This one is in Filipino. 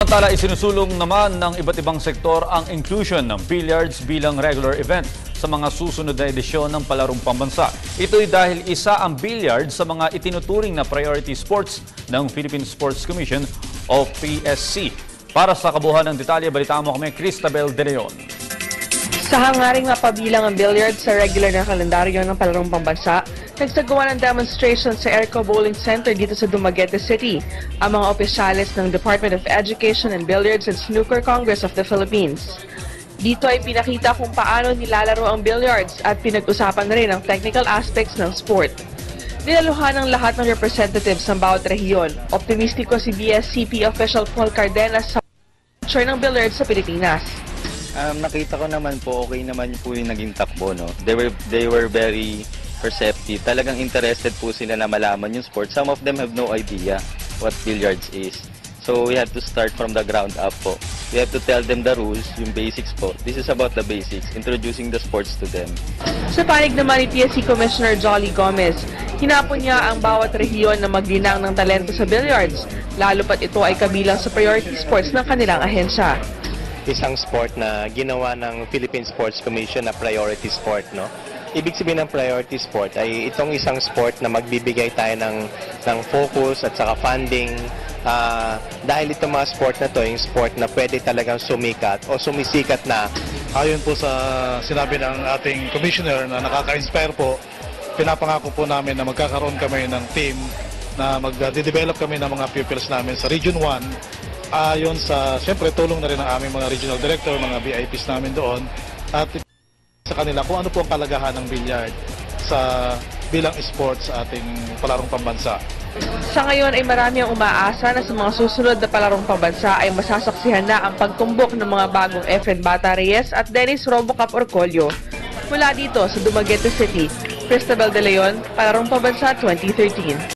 Samantala, isinusulong naman ng iba't ibang sektor ang inclusion ng billiards bilang regular event sa mga susunod na edisyon ng Palarong Pambansa. Ito'y dahil isa ang billiards sa mga itinuturing na priority sports ng Philippine Sports Commission o PSC. Para sa kabuuan ng detalye, balitaan mo kami, Cristabel De Leon. Sa hangaring mapabilang ang billiards sa regular na kalendaryo ng Palarong Pambansa, nagsagawa ng demonstration sa Airco Bowling Center dito sa Dumaguete City ang mga opisyalis ng Department of Education and Billiards and Snooker Congress of the Philippines. Dito ay pinakita kung paano nilalaro ang billiards at pinag-usapan na rin ang technical aspects ng sport. Nilaluhan ng lahat ng representatives ng bawat rehiyon. Optimistiko si BSCP official Paul Cardenas sa future ng billiards sa Pilipinas. Nakita ko naman po, okay naman po yung naging takbo, no? They were very perceptive. Talagang interested po sila na malaman yung sport. Some of them have no idea what billiards is. So we have to start from the ground up po. We have to tell them the rules, yung basics po. This is about the basics, introducing the sports to them. Sa panig naman ni PSC Commissioner Jolly Gomez, hinapon niya ang bawat rehiyon na maglinang ng talento sa billiards, lalo pat ito ay kabilang sa priority sports ng kanilang ahensya. Isang sport na ginawa ng Philippine Sports Commission na priority sport, no? Ibig sabihin ng priority sport ay itong isang sport na magbibigay tayo ng focus at saka funding dahil itong mga sport na to, yung sport na pwede talagang sumikat o sumisikat na. Ayon po sa sinabi ng ating commissioner na nakaka-inspire po, pinapangako po namin na magkakaroon kami ng team na magde-develop kami ng mga pupils namin sa Region 1. Ayon sa, siyempre, tulong na rin ng aming mga regional director, mga VIPs namin doon, at sa kanila kung ano po ang kalagahan ng billiard sa bilang sport sa ating Palarong Pambansa. Sa ngayon ay marami ang umaasa na sa mga susunod na Palarong Pambansa ay masasaksihan na ang pagtumbok ng mga bagong Efren Bata Reyes at Dennis Robocap Orcolio. Mula dito sa Dumaguete City, Cristabel De Leon, Palarong Pambansa 2013.